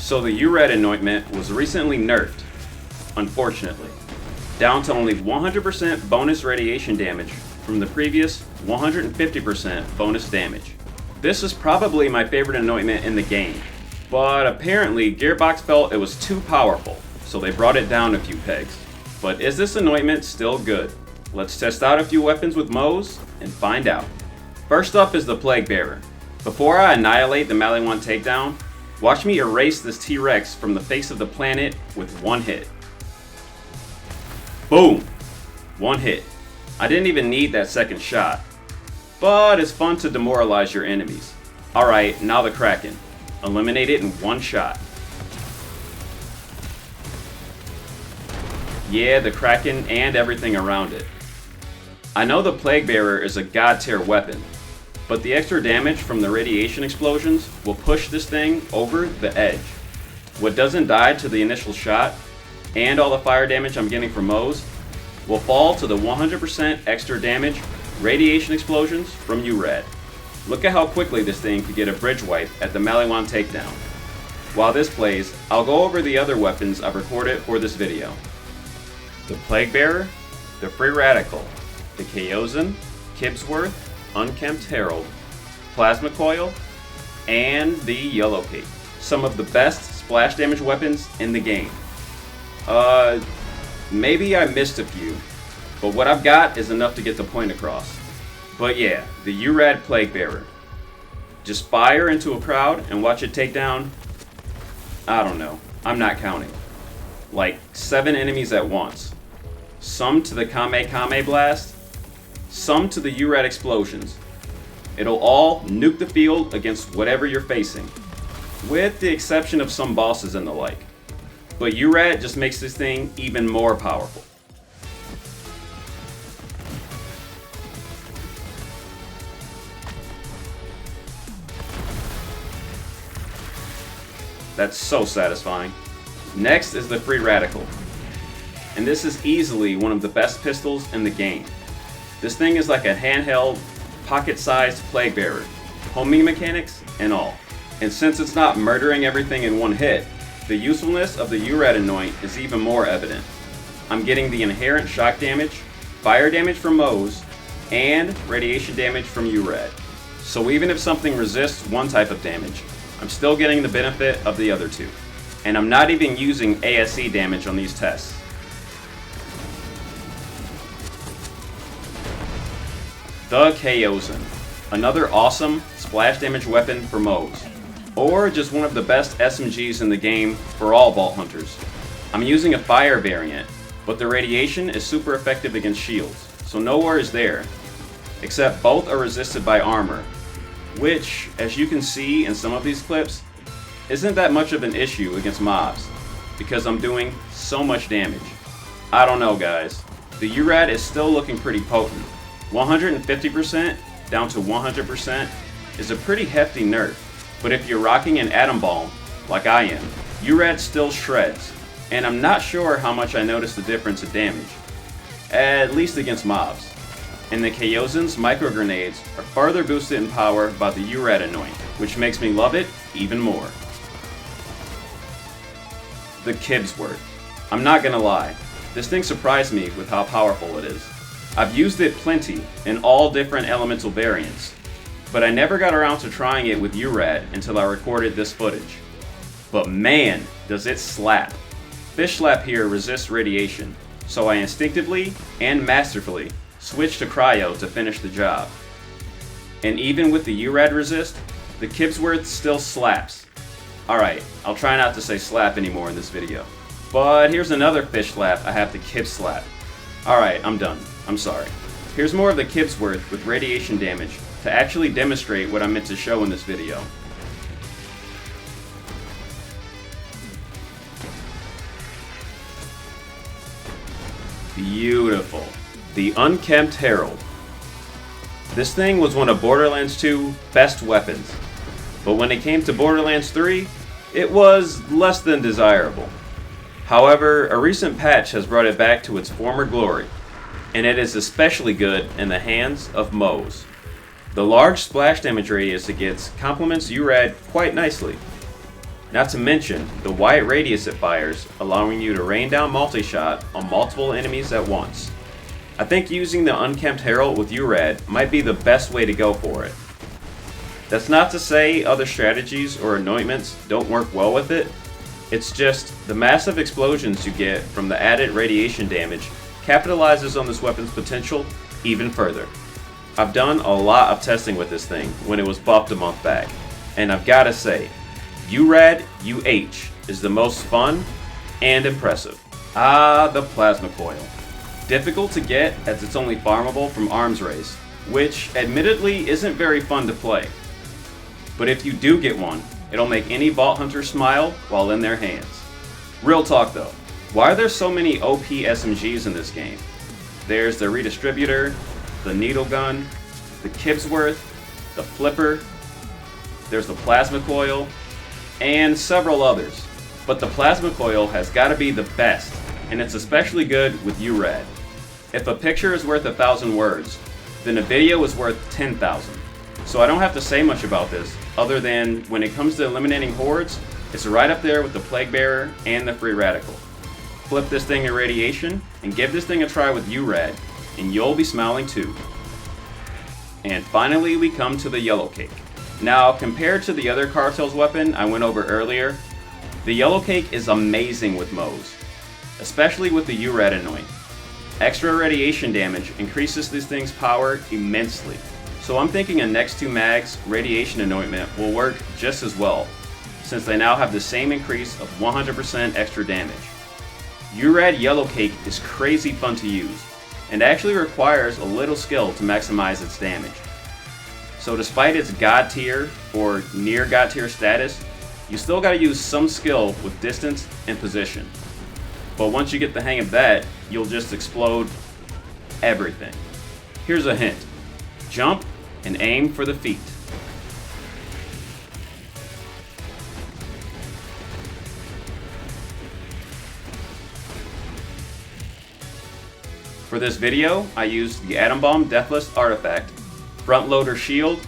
So the URad Anointment was recently nerfed, unfortunately, down to only 100% bonus radiation damage from the previous 150% bonus damage. This is probably my favorite anointment in the game, but apparently Gearbox felt it was too powerful, so they brought it down a few pegs. But is this anointment still good? Let's test out a few weapons with Moze and find out. First up is the Plaguebearer. Before I annihilate the Maliwan takedown, watch me erase this T-Rex from the face of the planet with one hit. Boom! One hit. I didn't even need that second shot. But it's fun to demoralize your enemies. Alright, now the Kraken. Eliminate it in one shot. Yeah, the Kraken and everything around it. I know the Plaguebearer is a god tier weapon, but the extra damage from the radiation explosions will push this thing over the edge. What doesn't die to the initial shot, and all the fire damage I'm getting from Moze, will fall to the 100% extra damage radiation explosions from URad. Look at how quickly this thing could get a bridge wipe at the Maliwan takedown. While this plays, I'll go over the other weapons I've recorded for this video. The Plaguebearer, the Free Radical, the Kozen, unkempt Herald, Plasma Coil, and the Yellow Cape. Some of the best splash damage weapons in the game. Maybe I missed a few, but what I've got is enough to get the point across. But yeah, the URad Plaguebearer. Just fire into a crowd and watch it take down, I don't know, I'm not counting. Like 7 enemies at once. Some to the Kame blast, some to the URad explosions. It'll all nuke the field against whatever you're facing, with the exception of some bosses and the like. But URad just makes this thing even more powerful. That's so satisfying. Next is the Free Radical. And this is easily one of the best pistols in the game. This thing is like a handheld, pocket-sized Plaguebearer, homing mechanics and all. And since it's not murdering everything in one hit, the usefulness of the URad Anoint is even more evident. I'm getting the inherent shock damage, fire damage from Moze, and radiation damage from URad. So even if something resists one type of damage, I'm still getting the benefit of the other two. And I'm not even using ASE damage on these tests. The Kozen, another awesome splash damage weapon for Moze, or just one of the best SMGs in the game for all Vault Hunters. I'm using a fire variant, but the radiation is super effective against shields, so no worries there, except both are resisted by armor, which, as you can see in some of these clips, isn't that much of an issue against mobs, because I'm doing so much damage. I don't know guys, the URad is still looking pretty potent. 150% down to 100% is a pretty hefty nerf, but if you're rocking an Atom Bomb, like I am, URad still shreds, and I'm not sure how much I noticed the difference in damage, at least against mobs. And the Kozen's micro grenades are further boosted in power by the URad Anoint, which makes me love it even more. The Kibsworth. I'm not gonna lie, this thing surprised me with how powerful it is. I've used it plenty in all different elemental variants, but I never got around to trying it with URad until I recorded this footage. But man, does it slap. Fish Slap here resists radiation, so I instinctively and masterfully switched to Cryo to finish the job. And even with the URad resist, the Kibsworth still slaps. Alright, I'll try not to say slap anymore in this video. But here's another Fish Slap I have to Kib Slap. Alright, I'm done. I'm sorry. Here's more of the Kibsworth with radiation damage to actually demonstrate what I meant to show in this video. Beautiful. The Unkempt Herald. This thing was one of Borderlands 2's best weapons, but when it came to Borderlands 3, it was less than desirable. However, a recent patch has brought it back to its former glory, and it is especially good in the hands of Moze. The large splash damage radius it gets complements URad quite nicely. Not to mention the wide radius it fires, allowing you to rain down multi-shot on multiple enemies at once. I think using the unkempt Herald with URad might be the best way to go for it. That's not to say other strategies or anointments don't work well with it, it's just the massive explosions you get from the added radiation damage capitalizes on this weapon's potential even further. I've done a lot of testing with this thing when it was buffed a month back, and I've gotta say, URad UH is the most fun and impressive. The Plasma Coil. Difficult to get as it's only farmable from arms race, which admittedly isn't very fun to play. But if you do get one, it'll make any Vault Hunter smile while in their hands. Real talk though, why are there so many OP SMGs in this game? There's the Redistributor, the Needle Gun, the Kibsworth, the Flipper, there's the Plasma Coil, and several others. But the Plasma Coil has gotta be the best, and it's especially good with URad. If a picture is worth 1,000 words, then a video is worth 10,000. So I don't have to say much about this, other than when it comes to eliminating hordes, it's right up there with the Plaguebearer and the Free Radical. Flip this thing in radiation, and give this thing a try with URad, and you'll be smiling too. And finally we come to the Yellow Cake. Now, compared to the other Cartel's weapon I went over earlier, the Yellow Cake is amazing with Moze, especially with the URad Anoint. Extra radiation damage increases this thing's power immensely, so I'm thinking a next to mags radiation anointment will work just as well, since they now have the same increase of 100% extra damage. URad Yellow Cake is crazy fun to use, and actually requires a little skill to maximize its damage. So despite its God tier or near God tier status, you still gotta use some skill with distance and position. But once you get the hang of that, you'll just explode everything. Here's a hint. Jump and aim for the feet. For this video, I used the Atom Bomb Deathless Artifact, Front Loader Shield,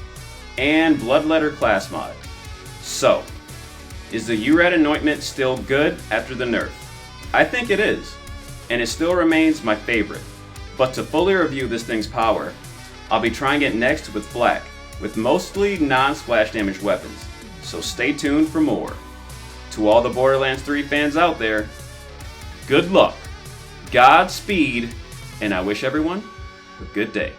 and Bloodletter class mod. So, is the URad Anointment still good after the nerf? I think it is, and it still remains my favorite. But to fully review this thing's power, I'll be trying it next with Flak, with mostly non-splash damage weapons, so stay tuned for more. To all the Borderlands 3 fans out there, good luck, Godspeed, and I wish everyone a good day.